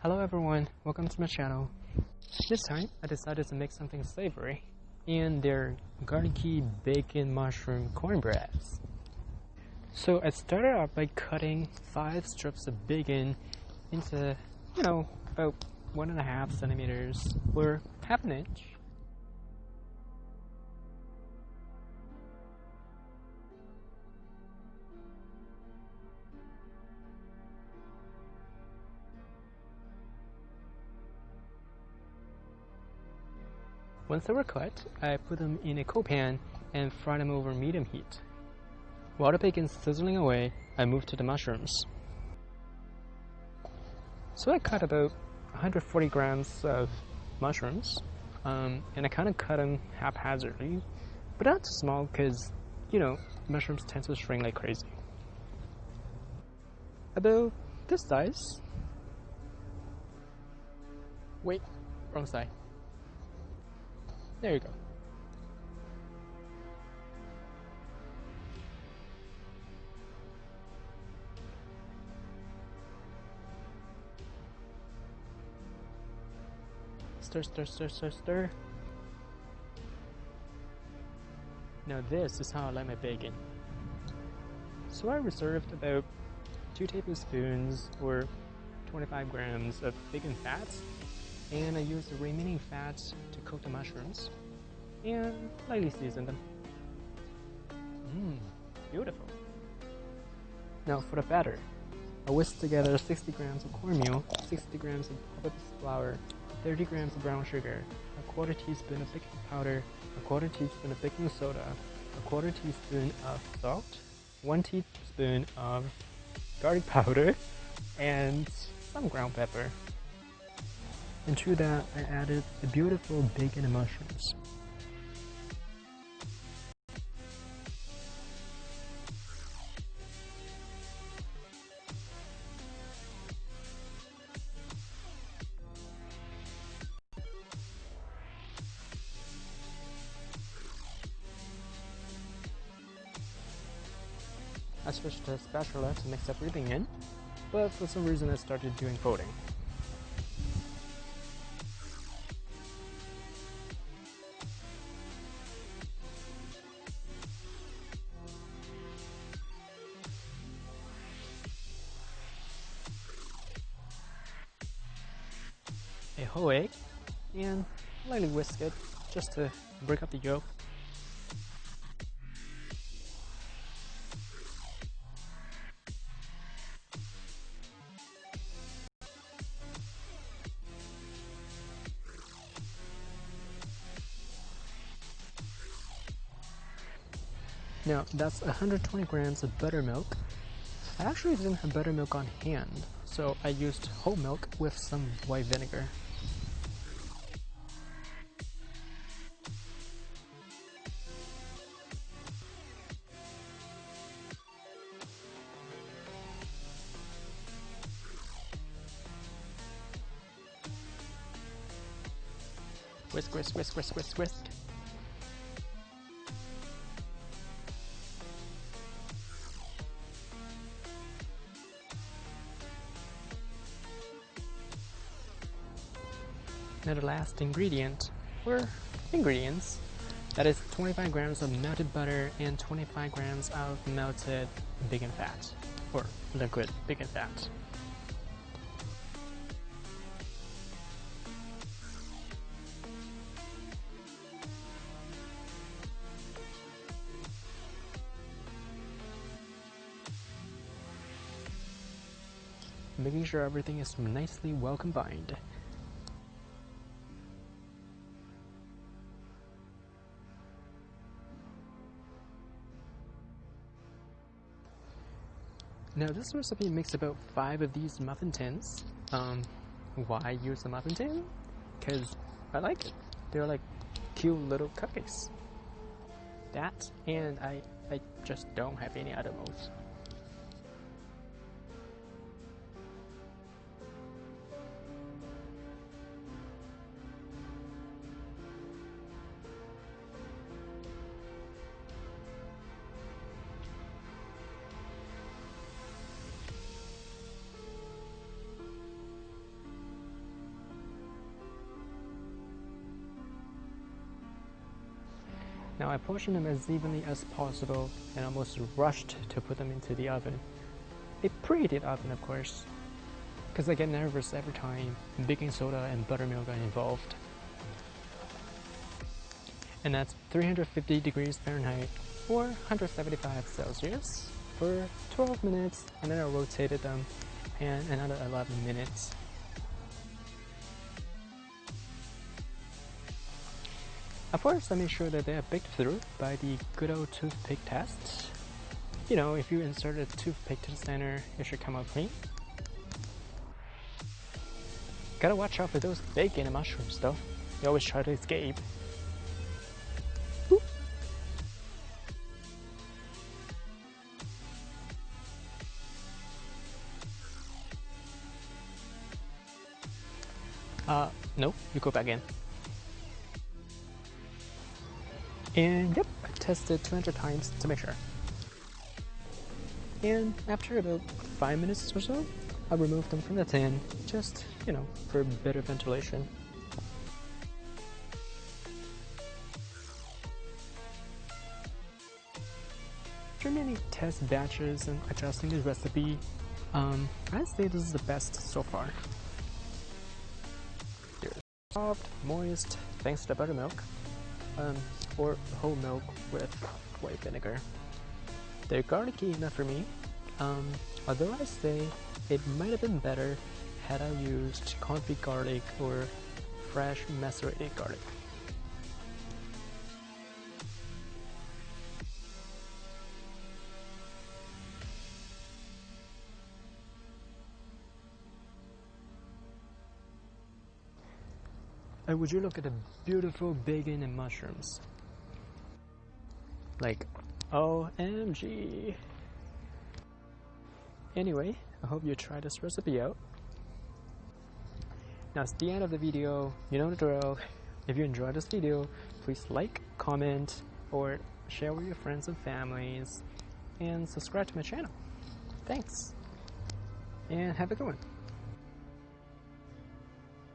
Hello everyone, welcome to my channel. This time I decided to make something savory, and they're garlicky bacon mushroom cornbreads. So I started out by cutting 5 strips of bacon into, about 1.5 centimeters or half an inch. Once they were cut, I put them in a cold pan and fried them over medium heat. While the bacon's sizzling away, I moved to the mushrooms. So I cut about 140 grams of mushrooms, and I kind of cut them haphazardly, but not too small because, mushrooms tend to shrink like crazy. About this size. Wait, wrong side. There you go. Stir, stir, stir, stir, stir. Now this is how I like my bacon. So I reserved about 2 tablespoons or 25 grams of bacon fat, and I used the remaining fat to cook the mushrooms and lightly season them. Beautiful. Now for the batter, I whisked together 60 grams of cornmeal, 60 grams of all-purpose flour, 30 grams of brown sugar, a 1/4 teaspoon of baking powder, a 1/4 teaspoon of baking soda, a 1/4 teaspoon of salt, 1 teaspoon of garlic powder, and some ground pepper. And to that, I added the beautiful bacon and mushrooms. I switched to a spatula to mix everything in, but for some reason I started doing folding. A whole egg, and lightly whisk it just to break up the yolk. Now that's 120 grams of buttermilk. I actually didn't have buttermilk on hand, so I used whole milk with some white vinegar. Whisk, whisk, whisk, whisk, whisk, whisk. Now the last ingredient, or ingredients, that is 25 grams of melted butter and 25 grams of melted bacon fat, or liquid bacon fat. Making sure everything is nicely well combined. Now this recipe makes about 5 of these muffin tins. Why use a muffin tin? Because I like it. They're like cute little cupcakes. That, and I just don't have any other molds. Now I portioned them as evenly as possible and almost rushed to put them into the oven. A preheated oven, of course, because I get nervous every time baking soda and buttermilk are involved. And that's 350 degrees Fahrenheit or 175 Celsius for 12 minutes, and then I rotated them and another 11 minutes. Of course, I made sure that they are baked through by the good old toothpick test. You know, if you insert a toothpick to the center, it should come out clean. Gotta watch out for those bacon and mushrooms though. They always try to escape. Boop. No, you go back in. And yep, I tested 200 times to make sure. And after about 5 minutes or so, I removed them from the tin, just, you know, for better ventilation. After many test batches and adjusting the recipe, I'd say this is the best so far. They're soft, moist, thanks to the buttermilk, or whole milk with white vinegar. They're garlicky enough for me, although I say it might have been better had I used confit garlic or fresh macerated garlic. And would you look at the beautiful bacon and mushrooms? Like, OMG. Anyway, I hope you try this recipe out. Now it's the end of the video, you know the drill. If you enjoyed this video, please like, comment, or share with your friends and families, and subscribe to my channel. Thanks, and have a good one.